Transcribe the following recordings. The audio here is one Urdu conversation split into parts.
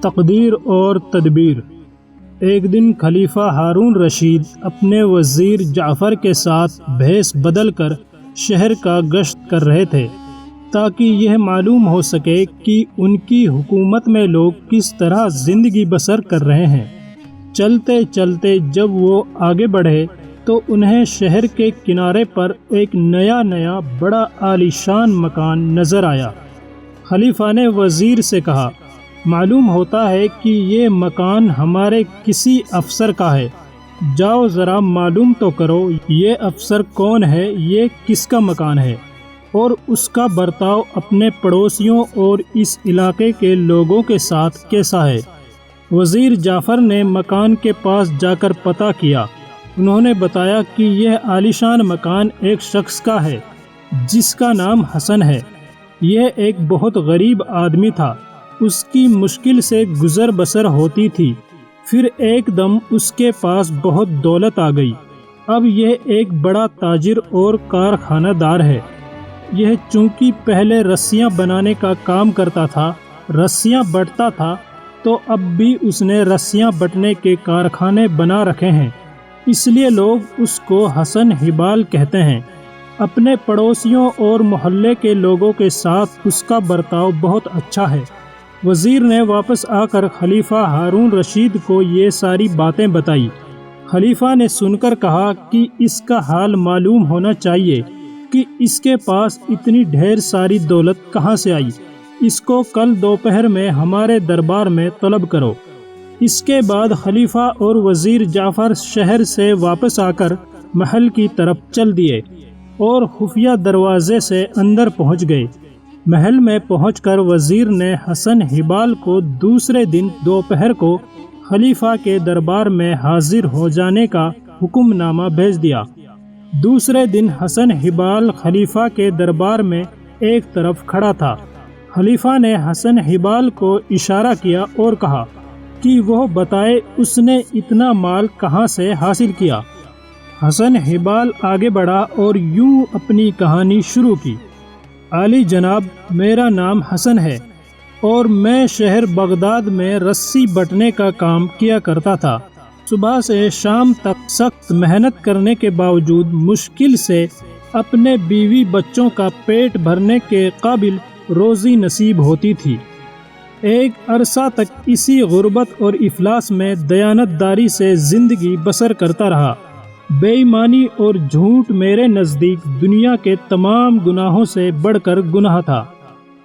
تقدیر اور تدبیر۔ ایک دن خلیفہ ہارون رشید اپنے وزیر جعفر کے ساتھ بھیس بدل کر شہر کا گشت کر رہے تھے تاکہ یہ معلوم ہو سکے کہ ان کی حکومت میں لوگ کس طرح زندگی بسر کر رہے ہیں۔ چلتے چلتے جب وہ آگے بڑھے تو انہیں شہر کے کنارے پر ایک نیا بڑا عالیشان مکان نظر آیا۔ خلیفہ نے وزیر سے کہا، معلوم ہوتا ہے کہ یہ مکان ہمارے کسی افسر کا ہے، جاؤ ذرا معلوم تو کرو یہ افسر کون ہے، یہ کس کا مکان ہے اور اس کا برتاؤ اپنے پڑوسیوں اور اس علاقے کے لوگوں کے ساتھ کیسا ہے۔ وزیر جعفر نے مکان کے پاس جا کر پتہ کیا۔ انہوں نے بتایا کہ یہ عالیشان مکان ایک شخص کا ہے جس کا نام حسن ہے۔ یہ ایک بہت غریب آدمی تھا، اس کی مشکل سے گزر بسر ہوتی تھی، پھر ایک دم اس کے پاس بہت دولت آ گئی۔ اب یہ ایک بڑا تاجر اور کارخانہ دار ہے۔ یہ چونکہ پہلے رسیاں بنانے کا کام کرتا تھا، رسیاں بٹتا تھا، تو اب بھی اس نے رسیاں بٹنے کے کارخانے بنا رکھے ہیں، اس لیے لوگ اس کو حسن حبال کہتے ہیں۔ اپنے پڑوسیوں اور محلے کے لوگوں کے ساتھ اس کا برتاؤ بہت اچھا ہے۔ وزیر نے واپس آ کر خلیفہ ہارون رشید کو یہ ساری باتیں بتائی۔ خلیفہ نے سن کر کہا کہ اس کا حال معلوم ہونا چاہیے کہ اس کے پاس اتنی ڈھیر ساری دولت کہاں سے آئی، اس کو کل دوپہر میں ہمارے دربار میں طلب کرو۔ اس کے بعد خلیفہ اور وزیر جعفر شہر سے واپس آ کر محل کی طرف چل دیے اور خفیہ دروازے سے اندر پہنچ گئے۔ محل میں پہنچ کر وزیر نے حسن حبال کو دوسرے دن دوپہر کو خلیفہ کے دربار میں حاضر ہو جانے کا حکم نامہ بھیج دیا۔ دوسرے دن حسن حبال خلیفہ کے دربار میں ایک طرف کھڑا تھا۔ خلیفہ نے حسن حبال کو اشارہ کیا اور کہا کہ وہ بتائے اس نے اتنا مال کہاں سے حاصل کیا۔ حسن حبال آگے بڑھا اور یوں اپنی کہانی شروع کی، عالی جناب، میرا نام حسن ہے اور میں شہر بغداد میں رسی بٹنے کا کام کیا کرتا تھا۔ صبح سے شام تک سخت محنت کرنے کے باوجود مشکل سے اپنے بیوی بچوں کا پیٹ بھرنے کے قابل روزی نصیب ہوتی تھی۔ ایک عرصہ تک اسی غربت اور افلاس میں دیانت داری سے زندگی بسر کرتا رہا۔ بے ایمانی اور جھوٹ میرے نزدیک دنیا کے تمام گناہوں سے بڑھ کر گناہ تھا۔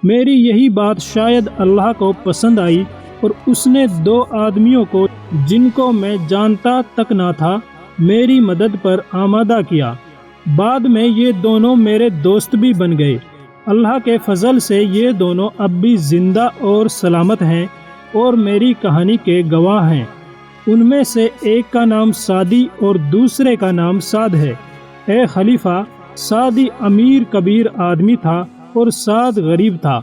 میری یہی بات شاید اللہ کو پسند آئی اور اس نے دو آدمیوں کو جن کو میں جانتا تک نہ تھا میری مدد پر آمادہ کیا۔ بعد میں یہ دونوں میرے دوست بھی بن گئے۔ اللہ کے فضل سے یہ دونوں اب بھی زندہ اور سلامت ہیں اور میری کہانی کے گواہ ہیں۔ ان میں سے ایک کا نام سعدی اور دوسرے کا نام سعد ہے۔ اے خلیفہ، سعدی امیر کبیر آدمی تھا اور سعد غریب تھا،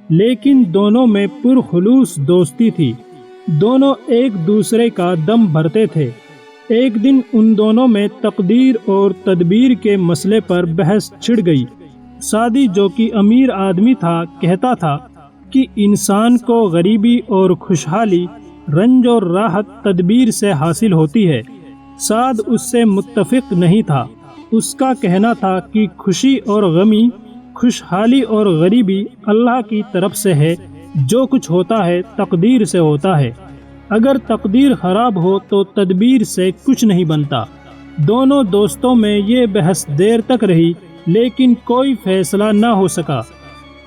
لیکن دونوں میں پرخلوص دوستی تھی۔ دونوں ایک دوسرے کا دم بھرتے تھے۔ ایک دن ان دونوں میں تقدیر اور تدبیر کے مسئلے پر بحث چھڑ گئی۔ سعدی جو کہ امیر آدمی تھا کہتا تھا کہ انسان کو غریبی اور خوشحالی، رنج اور راحت تدبیر سے حاصل ہوتی ہے۔ سعد اس سے متفق نہیں تھا۔ اس کا کہنا تھا کہ خوشی اور غمی، خوشحالی اور غریبی اللہ کی طرف سے ہے، جو کچھ ہوتا ہے تقدیر سے ہوتا ہے۔ اگر تقدیر خراب ہو تو تدبیر سے کچھ نہیں بنتا۔ دونوں دوستوں میں یہ بحث دیر تک رہی لیکن کوئی فیصلہ نہ ہو سکا۔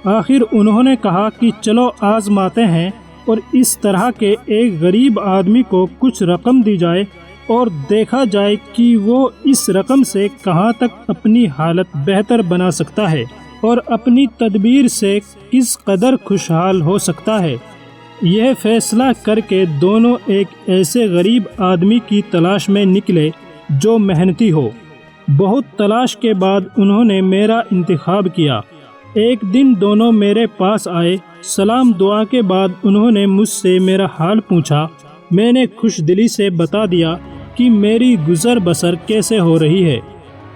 آخر انہوں نے کہا کہ چلو آزماتے ہیں اور اس طرح کے ایک غریب آدمی کو کچھ رقم دی جائے اور دیکھا جائے کہ وہ اس رقم سے کہاں تک اپنی حالت بہتر بنا سکتا ہے اور اپنی تدبیر سے کس قدر خوشحال ہو سکتا ہے۔ یہ فیصلہ کر کے دونوں ایک ایسے غریب آدمی کی تلاش میں نکلے جو محنتی ہو۔ بہت تلاش کے بعد انہوں نے میرا انتخاب کیا۔ ایک دن دونوں میرے پاس آئے۔ سلام دعا کے بعد انہوں نے مجھ سے میرا حال پوچھا۔ میں نے خوش دلی سے بتا دیا کہ میری گزر بسر کیسے ہو رہی ہے۔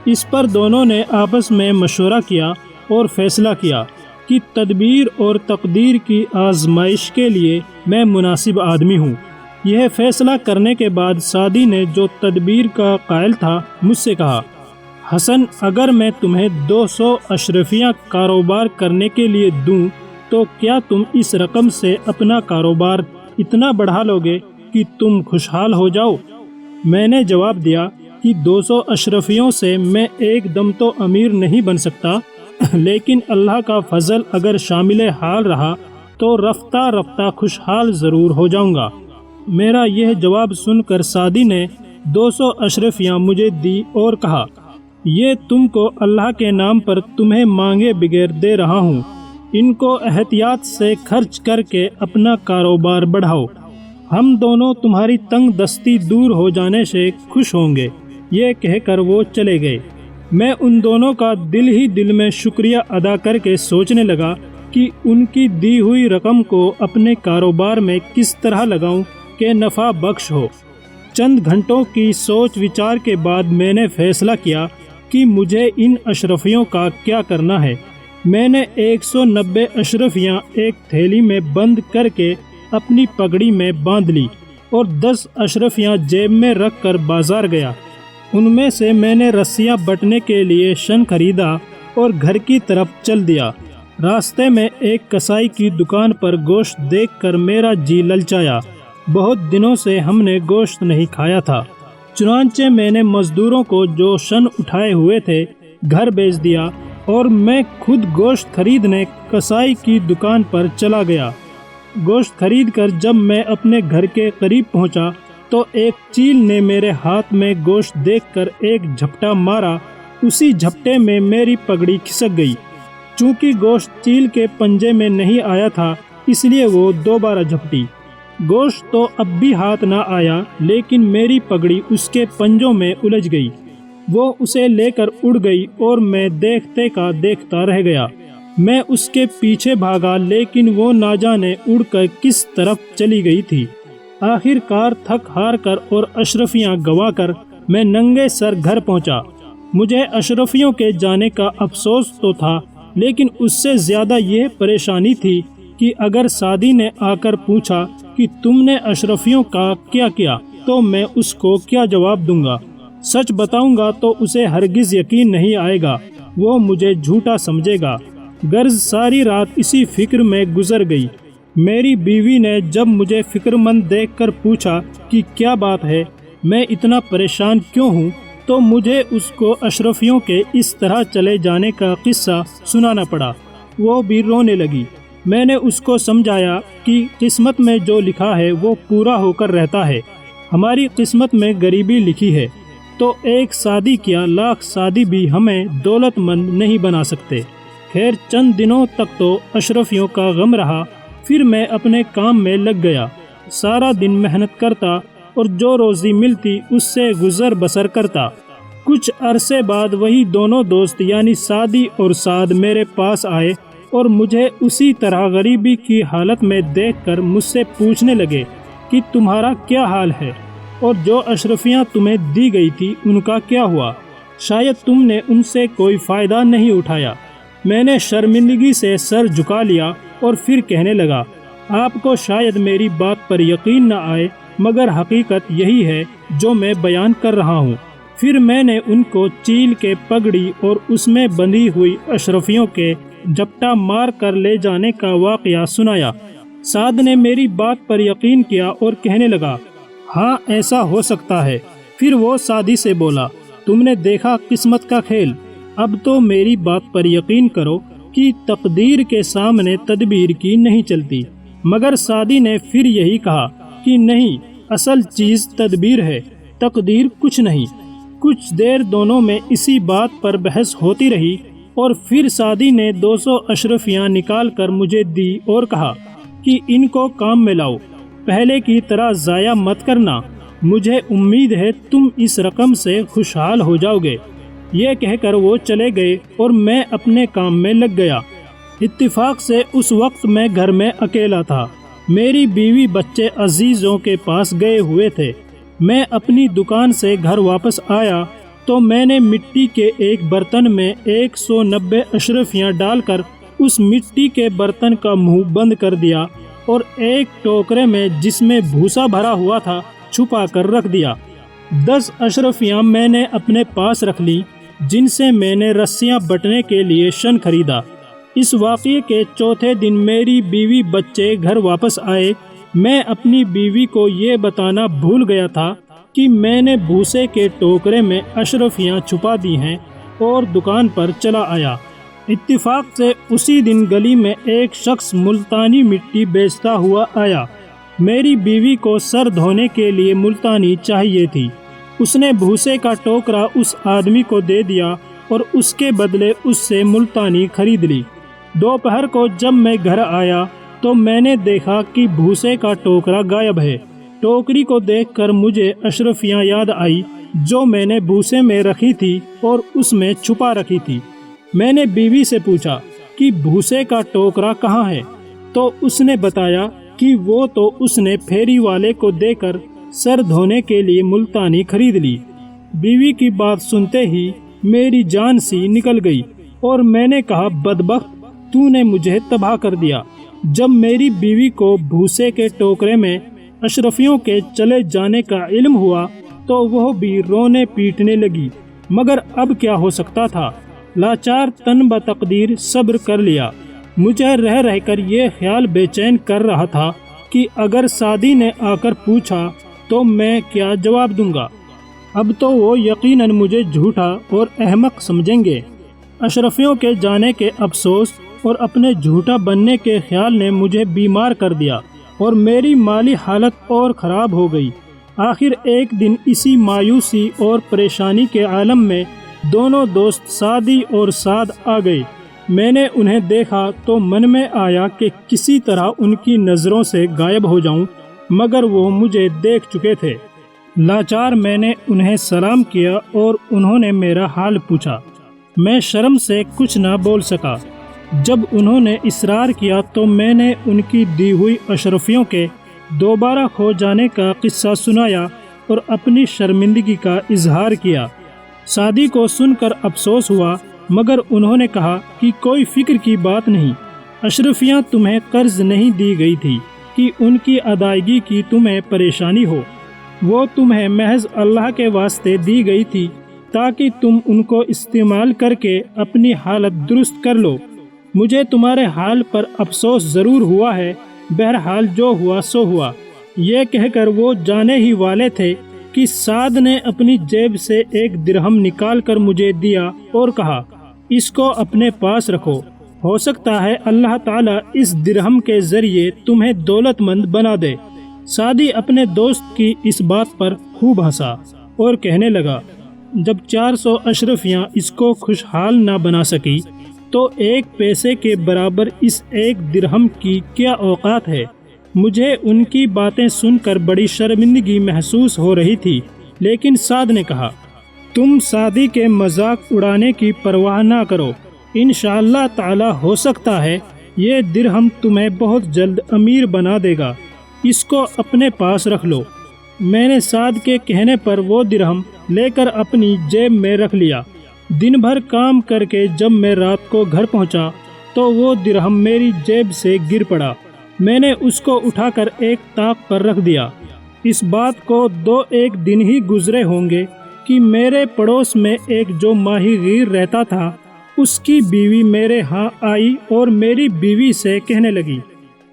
اس پر دونوں نے آپس میں مشورہ کیا اور فیصلہ کیا کہ تدبیر اور تقدیر کی آزمائش کے لیے میں مناسب آدمی ہوں۔ یہ فیصلہ کرنے کے بعد سعدی نے، جو تدبیر کا قائل تھا، مجھ سے کہا، حسن، اگر میں تمہیں 200 اشرفیاں کاروبار کرنے کے لیے دوں تو کیا تم اس رقم سے اپنا کاروبار اتنا بڑھا لو گے کہ تم خوشحال ہو جاؤ؟ میں نے جواب دیا کہ 200 اشرفیوں سے میں ایک دم تو امیر نہیں بن سکتا، لیکن اللہ کا فضل اگر شامل حال رہا تو رفتہ رفتہ خوشحال ضرور ہو جاؤں گا۔ میرا یہ جواب سن کر سعدی نے 200 اشرفیاں مجھے دی اور کہا، یہ تم کو اللہ کے نام پر تمہیں مانگے بغیر دے رہا ہوں، ان کو احتیاط سے خرچ کر کے اپنا کاروبار بڑھاؤ، ہم دونوں تمہاری تنگ دستی دور ہو جانے سے خوش ہوں گے۔ یہ کہہ کر وہ چلے گئے۔ میں ان دونوں کا دل ہی دل میں شکریہ ادا کر کے سوچنے لگا کہ ان کی دی ہوئی رقم کو اپنے کاروبار میں کس طرح لگاؤں کہ نفع بخش ہو۔ چند گھنٹوں کی سوچ وچار کے بعد میں نے فیصلہ کیا کہ مجھے ان اشرفیوں کا کیا کرنا ہے۔ میں نے 190 اشرفیاں ایک تھیلی میں بند کر کے اپنی پگڑی میں باندھ لی اور 10 اشرفیاں جیب میں رکھ کر بازار گیا۔ ان میں سے میں نے رسیاں بٹنے کے لیے شن خریدا اور گھر کی طرف چل دیا۔ راستے میں ایک کسائی کی دکان پر گوشت دیکھ کر میرا جی للچایا۔ بہت دنوں سے ہم نے گوشت نہیں کھایا تھا، چنانچہ میں نے مزدوروں کو جو شن اٹھائے ہوئے تھے گھر بھیج دیا اور میں خود گوشت خریدنے کسائی کی دکان پر چلا گیا۔ گوشت خرید کر جب میں اپنے گھر کے قریب پہنچا تو ایک چیل نے میرے ہاتھ میں گوشت دیکھ کر ایک جھپٹا مارا۔ اسی جھپٹے میں میری پگڑی کھسک گئی۔ چونکہ گوشت چیل کے پنجے میں نہیں آیا تھا اس لیے وہ دوبارہ جھپٹی۔ گوشت تو اب بھی ہاتھ نہ آیا، لیکن میری پگڑی اس کے پنجوں میں الجھ گئی۔ وہ اسے لے کر اڑ گئی اور میں دیکھتے کا دیکھتا رہ گیا۔ میں اس کے پیچھے بھاگا، لیکن وہ نہ جانے اڑ کر کس طرف چلی گئی تھی۔ آخر کار تھک ہار کر اور اشرفیاں گوا کر میں ننگے سر گھر پہنچا۔ مجھے اشرفیوں کے جانے کا افسوس تو تھا، لیکن اس سے زیادہ یہ پریشانی تھی کہ اگر سعدی نے آ کر پوچھا کہ تم نے اشرفیوں کا کیا کیا تو میں اس کو کیا جواب دوں گا۔ سچ بتاؤں گا تو اسے ہرگز یقین نہیں آئے گا، وہ مجھے جھوٹا سمجھے گا۔ غرض ساری رات اسی فکر میں گزر گئی۔ میری بیوی نے جب مجھے فکر مند دیکھ کر پوچھا کہ کیا بات ہے، میں اتنا پریشان کیوں ہوں، تو مجھے اس کو اشرفیوں کے اس طرح چلے جانے کا قصہ سنانا پڑا۔ وہ بھی رونے لگی۔ میں نے اس کو سمجھایا کہ قسمت میں جو لکھا ہے وہ پورا ہو کر رہتا ہے، ہماری قسمت میں غریبی لکھی ہے، تو ایک سعدی کیا لاکھ سعدی بھی ہمیں دولت مند نہیں بنا سکتے۔ خیر چند دنوں تک تو اشرفیوں کا غم رہا، پھر میں اپنے کام میں لگ گیا۔ سارا دن محنت کرتا اور جو روزی ملتی اس سے گزر بسر کرتا۔ کچھ عرصے بعد وہی دونوں دوست یعنی سعدی اور سعد میرے پاس آئے اور مجھے اسی طرح غریبی کی حالت میں دیکھ کر مجھ سے پوچھنے لگے کہ تمہارا کیا حال ہے اور جو اشرفیاں تمہیں دی گئی تھی ان کا کیا ہوا؟ شاید تم نے ان سے کوئی فائدہ نہیں اٹھایا۔ میں نے شرمندگی سے سر جھکا لیا اور پھر کہنے لگا، آپ کو شاید میری بات پر یقین نہ آئے، مگر حقیقت یہی ہے جو میں بیان کر رہا ہوں۔ پھر میں نے ان کو چیل کے پگڑی اور اس میں بندھی ہوئی اشرفیوں کے جھپٹا مار کر لے جانے کا واقعہ سنایا۔ سعد نے میری بات پر یقین کیا اور کہنے لگا، ہاں ایسا ہو سکتا ہے۔ پھر وہ سعدی سے بولا، تم نے دیکھا قسمت کا کھیل، اب تو میری بات پر یقین کرو کہ تقدیر کے سامنے تدبیر کی نہیں چلتی۔ مگر سعدی نے پھر یہی کہا کہ نہیں، اصل چیز تدبیر ہے، تقدیر کچھ نہیں۔ کچھ دیر دونوں میں اسی بات پر بحث ہوتی رہی اور پھر سعدی نے 200 اشرفیاں نکال کر مجھے دی اور کہا کہ ان کو کام میں لاؤ، پہلے کی طرح ضائع مت کرنا، مجھے امید ہے تم اس رقم سے خوشحال ہو جاؤ گے۔ یہ کہہ کر وہ چلے گئے اور میں اپنے کام میں لگ گیا۔ اتفاق سے اس وقت میں گھر میں اکیلا تھا۔ میری بیوی بچے عزیزوں کے پاس گئے ہوئے تھے۔ میں اپنی دکان سے گھر واپس آیا تو میں نے مٹی کے ایک برتن میں 190 اشرفیاں ڈال کر اس مٹی کے برتن کا منہ بند کر دیا اور ایک ٹوکرے میں جس میں بھوسا بھرا ہوا تھا چھپا کر رکھ دیا۔ 10 اشرفیاں میں نے اپنے پاس رکھ لی جن سے میں نے رسیاں بٹنے کے لیے شن خریدا۔ اس واقعے کے چوتھے دن میری بیوی بچے گھر واپس آئے۔ میں اپنی بیوی کو یہ بتانا بھول گیا تھا کہ میں نے بھوسے کے ٹوکرے میں اشرفیاں چھپا دی ہیں اور دکان پر چلا آیا۔ اتفاق سے اسی دن گلی میں ایک شخص ملتانی مٹی بیچتا ہوا آیا۔ میری بیوی کو سر دھونے کے لیے ملتانی چاہیے تھی۔ اس نے بھوسے کا ٹوکرا اس آدمی کو دے دیا اور اس کے بدلے اس سے ملتانی خرید لی۔ دوپہر کو جب میں گھر آیا تو میں نے دیکھا کہ بھوسے کا ٹوکرا غائب ہے۔ ٹوکری کو دیکھ کر مجھے اشرفیاں یاد آئی جو میں نے بھوسے میں رکھی تھی اور اس میں چھپا رکھی تھی۔ میں نے بیوی سے پوچھا کہ بھوسے کا ٹوکرا کہاں ہے، تو اس نے بتایا کہ وہ تو اس نے پھیری والے کو دے کر سر دھونے کے لیے ملتانی خرید لی۔ بیوی کی بات سنتے ہی میری جان سی نکل گئی اور میں نے کہا، بدبخت، تو نے مجھے تباہ کر دیا۔ جب میری بیوی کو بھوسے کے ٹوکرے میں اشرفیوں کے چلے جانے کا علم ہوا تو وہ بھی رونے پیٹنے لگی، مگر اب کیا ہو سکتا تھا؟ لاچار تن بتقدیر صبر کر لیا۔ مجھے رہ رہ کر یہ خیال بے چین کر رہا تھا کہ اگر سعدی نے آ کر پوچھا تو میں کیا جواب دوں گا؟ اب تو وہ یقیناً مجھے جھوٹا اور احمق سمجھیں گے۔ اشرفیوں کے جانے کے افسوس اور اپنے جھوٹا بننے کے خیال نے مجھے بیمار کر دیا اور میری مالی حالت اور خراب ہو گئی۔ آخر ایک دن اسی مایوسی اور پریشانی کے عالم میں دونوں دوست سعدی اور سعد آ گئے۔ میں نے انہیں دیکھا تو من میں آیا کہ کسی طرح ان کی نظروں سے غائب ہو جاؤں، مگر وہ مجھے دیکھ چکے تھے۔ لاچار میں نے انہیں سلام کیا اور انہوں نے میرا حال پوچھا۔ میں شرم سے کچھ نہ بول سکا۔ جب انہوں نے اصرار کیا تو میں نے ان کی دی ہوئی اشرفیوں کے دوبارہ کھو جانے کا قصہ سنایا اور اپنی شرمندگی کا اظہار کیا۔ سعدی کو سن کر افسوس ہوا، مگر انہوں نے کہا کہ کوئی فکر کی بات نہیں، اشرفیاں تمہیں قرض نہیں دی گئی تھی کہ ان کی ادائیگی کی تمہیں پریشانی ہو، وہ تمہیں محض اللہ کے واسطے دی گئی تھی تاکہ تم ان کو استعمال کر کے اپنی حالت درست کر لو۔ مجھے تمہارے حال پر افسوس ضرور ہوا ہے، بہرحال جو ہوا سو ہوا۔ یہ کہہ کر وہ جانے ہی والے تھے کہ سعد نے اپنی جیب سے ایک درہم نکال کر مجھے دیا اور کہا، اس کو اپنے پاس رکھو، ہو سکتا ہے اللہ تعالیٰ اس درہم کے ذریعے تمہیں دولت مند بنا دے۔ سعدی اپنے دوست کی اس بات پر خوب ہنسا اور کہنے لگا، جب 400 اشرفیاں اس کو خوشحال نہ بنا سکی تو 1 پیسے کے برابر اس 1 درہم کی کیا اوقات ہے؟ مجھے ان کی باتیں سن کر بڑی شرمندگی محسوس ہو رہی تھی، لیکن سعد نے کہا، تم سعدی کے مذاق اڑانے کی پرواہ نہ کرو، انشاءاللہ تعالی ہو سکتا ہے یہ درہم تمہیں بہت جلد امیر بنا دے گا، اس کو اپنے پاس رکھ لو۔ میں نے سعد کے کہنے پر وہ درہم لے کر اپنی جیب میں رکھ لیا۔ دن بھر کام کر کے جب میں رات کو گھر پہنچا تو وہ درہم میری جیب سے گر پڑا۔ میں نے اس کو اٹھا کر ایک طاق پر رکھ دیا۔ اس بات کو 2-1 دن ہی گزرے ہوں گے کہ میرے پڑوس میں ایک جو ماہی گیر رہتا تھا، اس کی بیوی میرے ہاں آئی اور میری بیوی سے کہنے لگی،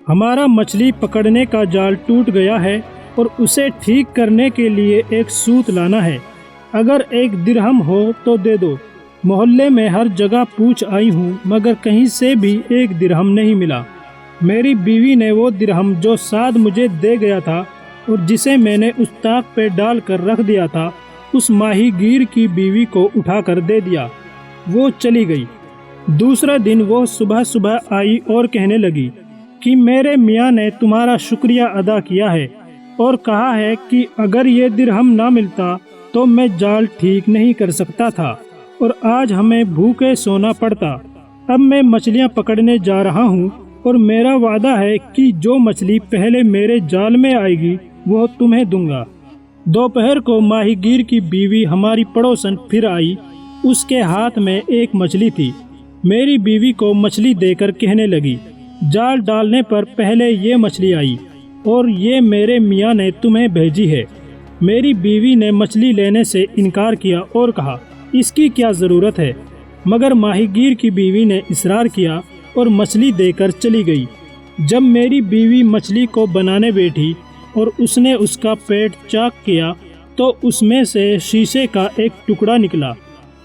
ہمارا مچھلی پکڑنے کا جال ٹوٹ گیا ہے اور اسے ٹھیک کرنے کے لیے ایک سوت لانا ہے، اگر 1 درہم ہو تو دے دو۔ محلے میں ہر جگہ پوچھ آئی ہوں مگر کہیں سے بھی 1 درہم نہیں ملا۔ میری بیوی نے وہ درہم جو سعد مجھے دے گیا تھا اور جسے میں نے اس طاق پہ ڈال کر رکھ دیا تھا، اس ماہی گیر کی بیوی کو اٹھا کر دے دیا۔ وہ چلی گئی۔ دوسرا دن وہ صبح آئی اور کہنے لگی کہ میرے میاں نے تمہارا شکریہ ادا کیا ہے اور کہا ہے کہ اگر یہ درہم نہ ملتا تو میں جال ٹھیک نہیں کر سکتا تھا اور آج ہمیں بھوکے سونا پڑتا۔ اب میں مچھلیاں پکڑنے جا رہا ہوں اور میرا وعدہ ہے کہ جو مچھلی پہلے میرے جال میں آئے گی وہ تمہیں دوں گا۔ دوپہر کو ماہی گیر کی بیوی ہماری پڑوسن پھر آئی۔ اس کے ہاتھ میں ایک مچھلی تھی۔ میری بیوی کو مچھلی دے کر کہنے لگی، جال ڈالنے پر پہلے یہ مچھلی آئی اور یہ میرے میاں نے تمہیں بھیجی ہے۔ میری بیوی نے مچھلی لینے سے انکار کیا اور کہا، اس کی کیا ضرورت ہے؟ مگر ماہی گیر کی بیوی نے اصرار کیا اور مچھلی دے کر چلی گئی۔ جب میری بیوی مچھلی کو بنانے بیٹھی اور اس نے اس کا پیٹ چاک کیا تو اس میں سے شیشے کا ایک ٹکڑا نکلا۔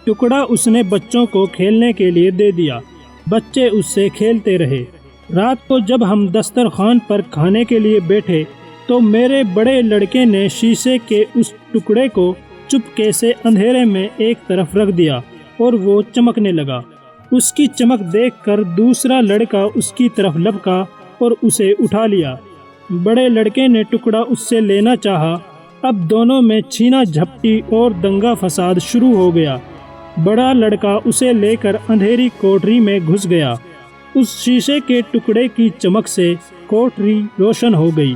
ٹکڑا اس نے بچوں کو کھیلنے کے لیے دے دیا۔ بچے اس سے کھیلتے رہے۔ رات کو جب ہم دسترخوان پر کھانے کے لیے بیٹھے تو میرے بڑے لڑکے نے شیشے کے اس ٹکڑے کو چپکے سے اندھیرے میں ایک طرف رکھ دیا اور وہ چمکنے لگا۔ اس کی چمک دیکھ کر دوسرا لڑکا اس کی طرف لپکا اور اسے اٹھا لیا۔ بڑے لڑکے نے ٹکڑا اس سے لینا چاہا۔ اب دونوں میں چھینا جھپٹی اور دنگا فساد شروع ہو گیا۔ بڑا لڑکا اسے لے کر اندھیری کوٹری میں گھس گیا۔ اس شیشے کے ٹکڑے کی چمک سے کوٹری روشن ہو گئی۔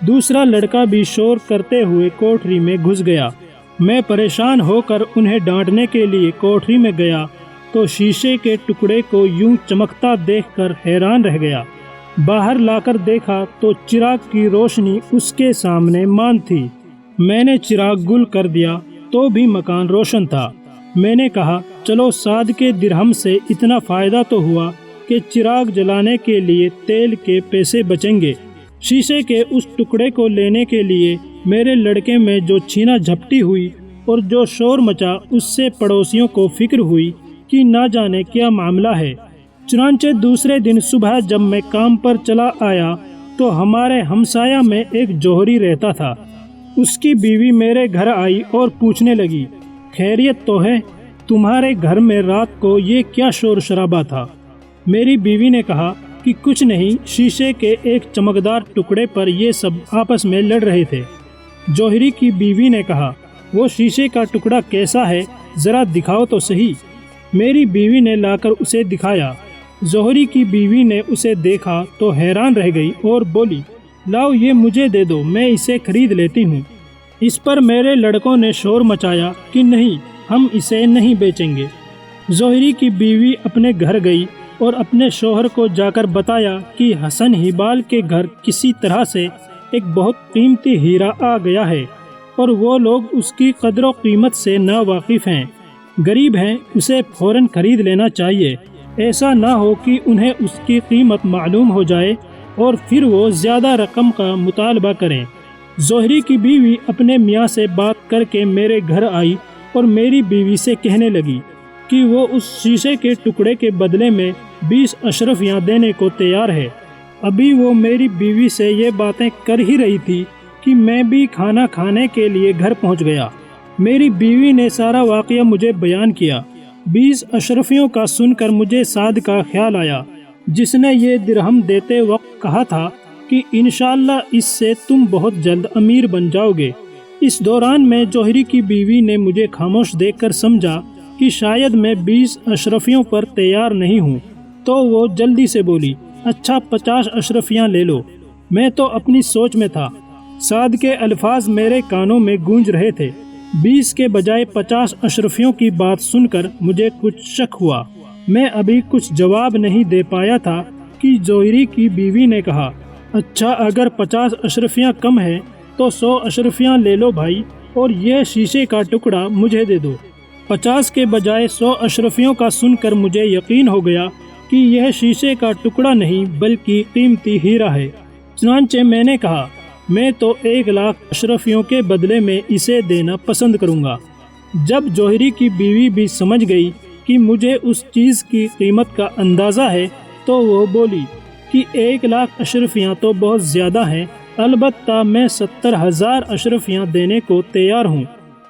دوسرا لڑکا بھی شور کرتے ہوئے کوٹری میں گھس گیا۔ میں پریشان ہو کر انہیں ڈانٹنے کے لیے کوٹری میں گیا تو شیشے کے ٹکڑے کو یوں چمکتا دیکھ کر حیران رہ گیا۔ باہر لا کر دیکھا تو چراغ کی روشنی اس کے سامنے مان تھی۔ میں نے چراغ گل کر دیا تو بھی مکان روشن تھا۔ میں نے کہا، چلو صدقے درہم سے اتنا فائدہ تو ہوا کہ چراغ جلانے کے لیے تیل کے پیسے بچیں گے۔ شیشے کے اس ٹکڑے کو لینے کے لیے میرے لڑکے میں جو چھینا جھپٹی ہوئی اور جو شور مچا، اس سے پڑوسیوں کو فکر ہوئی کہ نہ جانے کیا معاملہ ہے۔ چنانچہ دوسرے دن صبح جب میں کام پر چلا آیا تو ہمارے ہمسایہ میں ایک جوہری رہتا تھا۔ اس کی بیوی میرے گھر آئی اور پوچھنے لگی، خیریت تو ہے؟ تمہارے گھر میں رات کو یہ کیا شور شرابہ تھا؟ میری بیوی نے کہا کہ کچھ نہیں، شیشے کے ایک چمکدار ٹکڑے پر یہ سب آپس میں لڑ رہے تھے۔ جوہری کی بیوی نے کہا، وہ شیشے کا ٹکڑا کیسا ہے؟ ذرا دکھاؤ تو صحیح۔ میری بیوی نے لا کر اسے دکھایا۔ جوہری کی بیوی نے اسے دیکھا تو حیران رہ گئی اور بولی، لاؤ یہ مجھے دے دو، میں اسے خرید لیتی ہوں۔ اس پر میرے لڑکوں نے شور مچایا کہ نہیں، ہم اسے نہیں بیچیں گے۔ جوہری کی بیوی اپنے گھر گئی اور اپنے شوہر کو جا کر بتایا کہ حسن ہیبال کے گھر کسی طرح سے ایک بہت قیمتی ہیرا آ گیا ہے اور وہ لوگ اس کی قدر و قیمت سے ناواقف ہیں، غریب ہیں، اسے فوراً خرید لینا چاہیے۔ ایسا نہ ہو کہ انہیں اس کی قیمت معلوم ہو جائے اور پھر وہ زیادہ رقم کا مطالبہ کریں۔ جوہری کی بیوی اپنے میاں سے بات کر کے میرے گھر آئی اور میری بیوی سے کہنے لگی کہ وہ اس شیشے کے ٹکڑے کے بدلے میں 20 اشرفیاں دینے کو تیار ہے۔ ابھی وہ میری بیوی سے یہ باتیں کر ہی رہی تھی کہ میں بھی کھانا کھانے کے لیے گھر پہنچ گیا۔ میری بیوی نے سارا واقعہ مجھے بیان کیا۔ 20 اشرفیوں کا سن کر مجھے سعد کا خیال آیا، جس نے یہ درہم دیتے وقت کہا تھا کہ انشاءاللہ اس سے تم بہت جلد امیر بن جاؤ گے۔ اس دوران میں جوہری کی بیوی نے مجھے خاموش دیکھ کر سمجھا کہ شاید میں 20 اشرفیوں پر تیار نہیں ہوں، تو وہ جلدی سے بولی، اچھا 50 اشرفیاں لے لو۔ میں تو اپنی سوچ میں تھا۔ سعد کے الفاظ میرے کانوں میں گونج رہے تھے۔ 20 کے بجائے 50 اشرفیوں کی بات سن کر مجھے کچھ شک ہوا۔ میں ابھی کچھ جواب نہیں دے پایا تھا کہ جوہری کی بیوی نے کہا، اچھا اگر 50 اشرفیاں کم ہیں تو 100 اشرفیاں لے لو بھائی، اور یہ شیشے کا ٹکڑا مجھے دے دو۔ 50 کے بجائے 100 اشرفیوں کا سن کر مجھے یقین ہو گیا کہ یہ شیشے کا ٹکڑا نہیں بلکہ قیمتی ہیرا ہے۔ چنانچہ میں نے کہا، میں تو 1 لاکھ اشرفیوں کے بدلے میں اسے دینا پسند کروں گا۔ جب جوہری کی بیوی بھی سمجھ گئی کہ مجھے اس چیز کی قیمت کا اندازہ ہے تو وہ بولی کہ 1 لاکھ اشرفیاں تو بہت زیادہ ہیں، البتہ میں 70,000 اشرفیاں دینے کو تیار ہوں۔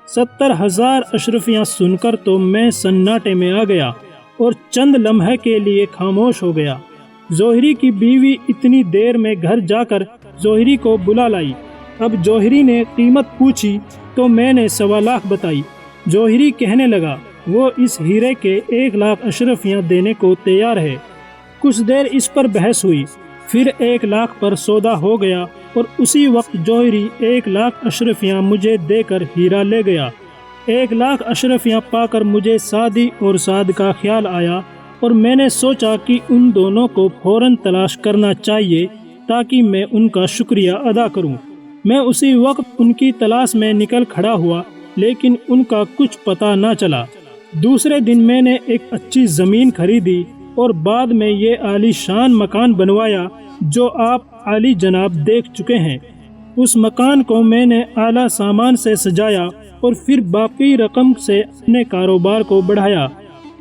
70,000 اشرفیاں سن کر تو میں سناٹے میں آ گیا اور چند لمحے کے لیے خاموش ہو گیا۔ جوہری کی بیوی اتنی دیر میں گھر جا کر جوہری کو بلا لائی۔ اب جوہری نے قیمت پوچھی تو میں نے 1.25 لاکھ بتائی۔ جوہری کہنے لگا، وہ اس ہیرے کے 1 لاکھ اشرفیاں دینے کو تیار ہے۔ کچھ دیر اس پر بحث ہوئی، پھر 1 لاکھ پر سودا ہو گیا اور اسی وقت جوہری 1 لاکھ اشرفیاں مجھے دے کر ہیرا لے گیا۔ 1 لاکھ اشرفیاں پا کر مجھے سعدی اور سعد کا خیال آیا اور میں نے سوچا کہ ان دونوں کو فوراً تلاش کرنا چاہیے تاکہ میں ان کا شکریہ ادا کروں۔ میں اسی وقت ان کی تلاش میں نکل کھڑا ہوا، لیکن ان کا کچھ پتہ نہ چلا۔ دوسرے دن میں نے ایک اچھی زمین خریدی اور بعد میں یہ عالی شان مکان بنوایا جو آپ عالی جناب دیکھ چکے ہیں۔ اس مکان کو میں نے اعلیٰ سامان سے سجایا اور پھر باقی رقم سے اپنے کاروبار کو بڑھایا۔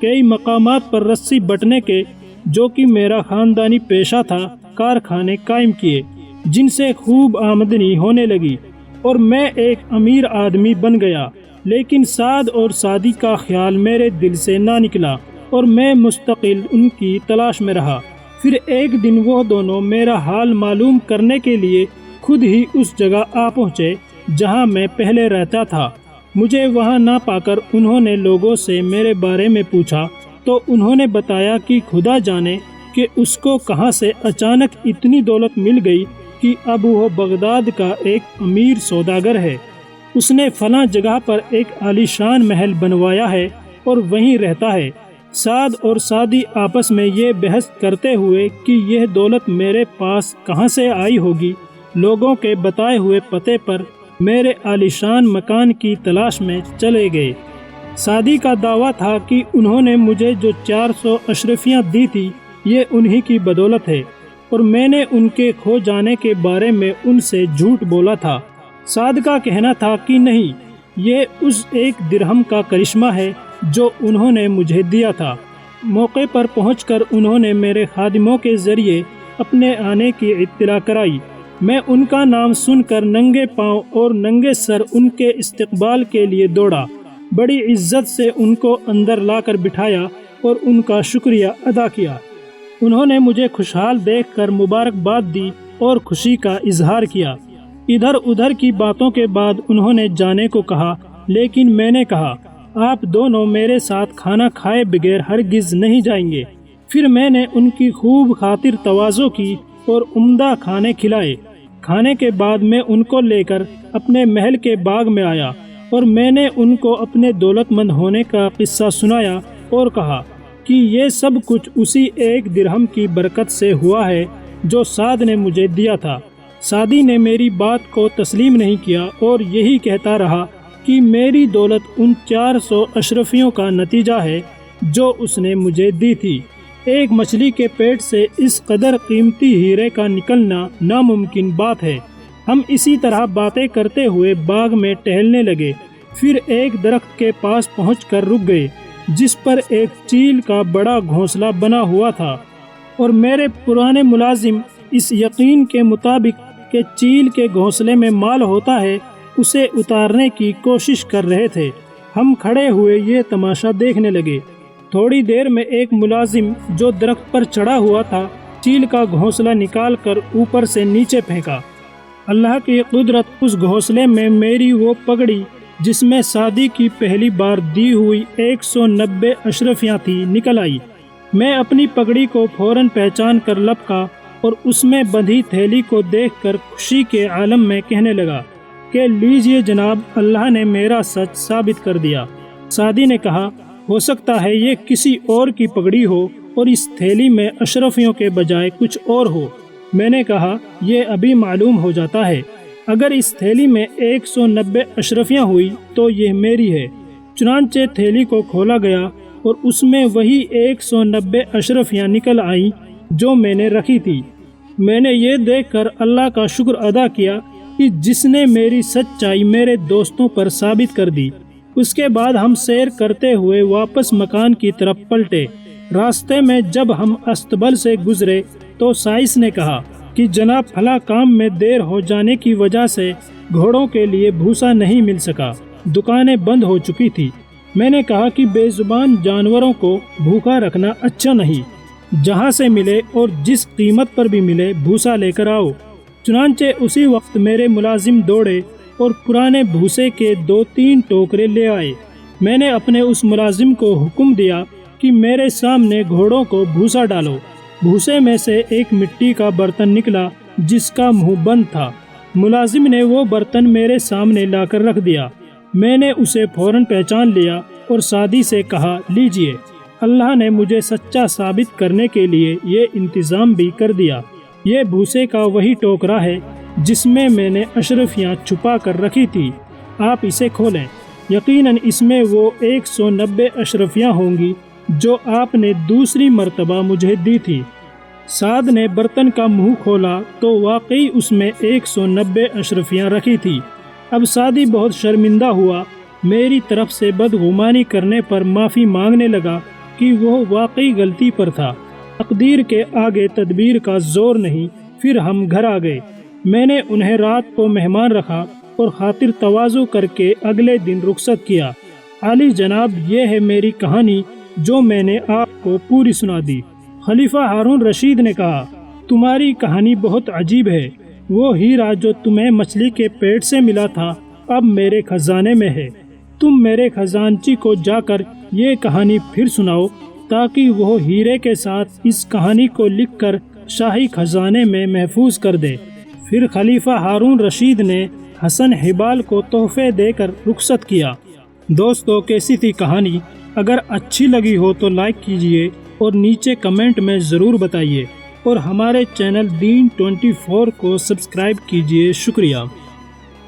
کئی مقامات پر رسی بٹنے کے، جو کہ میرا خاندانی پیشہ تھا، کارخانے قائم کیے جن سے خوب آمدنی ہونے لگی اور میں ایک امیر آدمی بن گیا۔ لیکن سعد اور سعدی کا خیال میرے دل سے نہ نکلا اور میں مستقل ان کی تلاش میں رہا۔ پھر ایک دن وہ دونوں میرا حال معلوم کرنے کے لیے خود ہی اس جگہ آ پہنچے جہاں میں پہلے رہتا تھا۔ مجھے وہاں نہ پا کر انہوں نے لوگوں سے میرے بارے میں پوچھا تو انہوں نے بتایا کہ خدا جانے کہ اس کو کہاں سے اچانک اتنی دولت مل گئی کہ اب وہ بغداد کا ایک امیر سوداگر ہے۔ اس نے فلاں جگہ پر ایک عالی شان محل بنوایا ہے اور وہیں رہتا ہے۔ سعد اور سعدی آپس میں یہ بحث کرتے ہوئے کہ یہ دولت میرے پاس کہاں سے آئی ہوگی، لوگوں کے بتائے ہوئے پتے پر میرے عالی شان مکان کی تلاش میں چلے گئے۔ سعدی کا دعویٰ تھا کہ انہوں نے مجھے جو 400 اشرفیاں دی تھی یہ انہی کی بدولت ہے، اور میں نے ان کے کھو جانے کے بارے میں ان سے جھوٹ بولا تھا۔ سعد کا کہنا تھا کہ نہیں، یہ اس 1 درہم کا کرشمہ ہے جو انہوں نے مجھے دیا تھا۔ موقع پر پہنچ کر انہوں نے میرے خادموں کے ذریعے اپنے آنے کی اطلاع کرائی۔ میں ان کا نام سن کر ننگے پاؤں اور ننگے سر ان کے استقبال کے لیے دوڑا۔ بڑی عزت سے ان کو اندر لا کر بٹھایا اور ان کا شکریہ ادا کیا۔ انہوں نے مجھے خوشحال دیکھ کر مبارکباد دی اور خوشی کا اظہار کیا۔ ادھر ادھر کی باتوں کے بعد انہوں نے جانے کو کہا، لیکن میں نے کہا آپ دونوں میرے ساتھ کھانا کھائے بغیر ہرگز نہیں جائیں گے۔ پھر میں نے ان کی خوب خاطر تواضع کی اور عمدہ کھانے کھلائے۔ کھانے کے بعد میں ان کو لے کر اپنے محل کے باغ میں آیا اور میں نے ان کو اپنے دولت مند ہونے کا قصہ سنایا اور کہا کہ یہ سب کچھ اسی 1 درہم کی برکت سے ہوا ہے جو سعد نے مجھے دیا تھا۔ سعدی نے میری بات کو تسلیم نہیں کیا اور یہی کہتا رہا کہ میری دولت ان 400 اشرفیوں کا نتیجہ ہے جو اس نے مجھے دی تھی۔ ایک مچھلی کے پیٹ سے اس قدر قیمتی ہیرے کا نکلنا ناممکن بات ہے۔ ہم اسی طرح باتیں کرتے ہوئے باغ میں ٹہلنے لگے، پھر ایک درخت کے پاس پہنچ کر رک گئے جس پر ایک چیل کا بڑا گھونسلہ بنا ہوا تھا، اور میرے پرانے ملازم اس یقین کے مطابق کہ چیل کے گھونسلے میں مال ہوتا ہے اسے اتارنے کی کوشش کر رہے تھے۔ ہم کھڑے ہوئے یہ تماشا دیکھنے لگے۔ تھوڑی دیر میں ایک ملازم جو درخت پر چڑھا ہوا تھا چیل کا گھونسلہ نکال کر اوپر سے نیچے پھینکا۔ اللہ کی قدرت، اس گھونسلے میں میری وہ پگڑی جس میں سعدی کی پہلی بار دی ہوئی 190 اشرفیاں تھی نکل آئی۔ میں اپنی پگڑی کو فوراً پہچان کر لپکا اور اس میں بندھی تھیلی کو دیکھ کر خوشی کے عالم میں کہنے لگا کہ لیجئے جناب، اللہ نے میرا سچ ثابت کر دیا۔ سعدی نے کہا، ہو سکتا ہے یہ کسی اور کی پگڑی ہو اور اس تھیلی میں اشرفیوں کے بجائے کچھ اور ہو۔ میں نے کہا، یہ ابھی معلوم ہو جاتا ہے۔ اگر اس تھیلی میں 190 اشرفیاں ہوئی تو یہ میری ہے۔ چنانچہ تھیلی کو کھولا گیا اور اس میں وہی 190 اشرفیاں نکل آئیں جو میں نے رکھی تھی۔ میں نے یہ دیکھ کر اللہ کا شکر ادا کیا کہ جس نے میری سچائی میرے دوستوں پر ثابت کر دی۔ اس کے بعد ہم سیر کرتے ہوئے واپس مکان کی طرف پلٹے۔ راستے میں جب ہم استبل سے گزرے تو سائس نے کہا کہ جناب، فلاں کام میں دیر ہو جانے کی وجہ سے گھوڑوں کے لیے بھوسا نہیں مل سکا، دکانیں بند ہو چکی تھی۔ میں نے کہا کہ بے زبان جانوروں کو بھوکا رکھنا اچھا نہیں، جہاں سے ملے اور جس قیمت پر بھی ملے بھوسا لے کر آؤ۔ چنانچہ اسی وقت میرے ملازم دوڑے اور پرانے بھوسے کے 2-3 ٹوکرے لے آئے۔ میں نے اپنے اس ملازم کو حکم دیا کہ میرے سامنے گھوڑوں کو بھوسا ڈالو۔ بھوسے میں سے ایک مٹی کا برتن نکلا جس کا منہ بند تھا۔ ملازم نے وہ برتن میرے سامنے لا کر رکھ دیا۔ میں نے اسے فوراً پہچان لیا اور سعدی سے کہا، لیجئے، اللہ نے مجھے سچا ثابت کرنے کے لیے یہ انتظام بھی کر دیا۔ یہ بھوسے کا وہی ٹوکرا ہے جس میں میں نے اشرفیاں چھپا کر رکھی تھی، آپ اسے کھولیں۔ یقیناً اس میں وہ 190 اشرفیاں ہوں گی جو آپ نے دوسری مرتبہ مجھے دی تھی۔ سعد نے برتن کا منہ کھولا تو واقعی اس میں 190 اشرفیاں رکھی تھی۔ اب سعدی بہت شرمندہ ہوا، میری طرف سے بدگمانی کرنے پر معافی مانگنے لگا کہ وہ واقعی غلطی پر تھا۔ تقدیر کے آگے تدبیر کا زور نہیں۔ پھر ہم گھر آ گئے۔ میں نے انہیں رات کو مہمان رکھا اور خاطر تواضع کر کے اگلے دن رخصت کیا۔ عالی جناب، یہ ہے میری کہانی جو میں نے آپ کو پوری سنا دی۔ خلیفہ ہارون رشید نے کہا، تمہاری کہانی بہت عجیب ہے۔ وہ ہیرا جو تمہیں مچھلی کے پیٹ سے ملا تھا اب میرے خزانے میں ہے۔ تم میرے خزانچی کو جا کر یہ کہانی پھر سناؤ تاکہ وہ ہیرے کے ساتھ اس کہانی کو لکھ کر شاہی خزانے میں محفوظ کر دے۔ پھر خلیفہ ہارون رشید نے حسن حبال کو تحفے دے کر رخصت کیا۔ دوستو، کیسی تھی کہانی؟ اگر اچھی لگی ہو تو لائک کیجئے اور نیچے کمنٹ میں ضرور بتائیے، اور ہمارے چینل دین 24 کو سبسکرائب کیجئے۔ شکریہ۔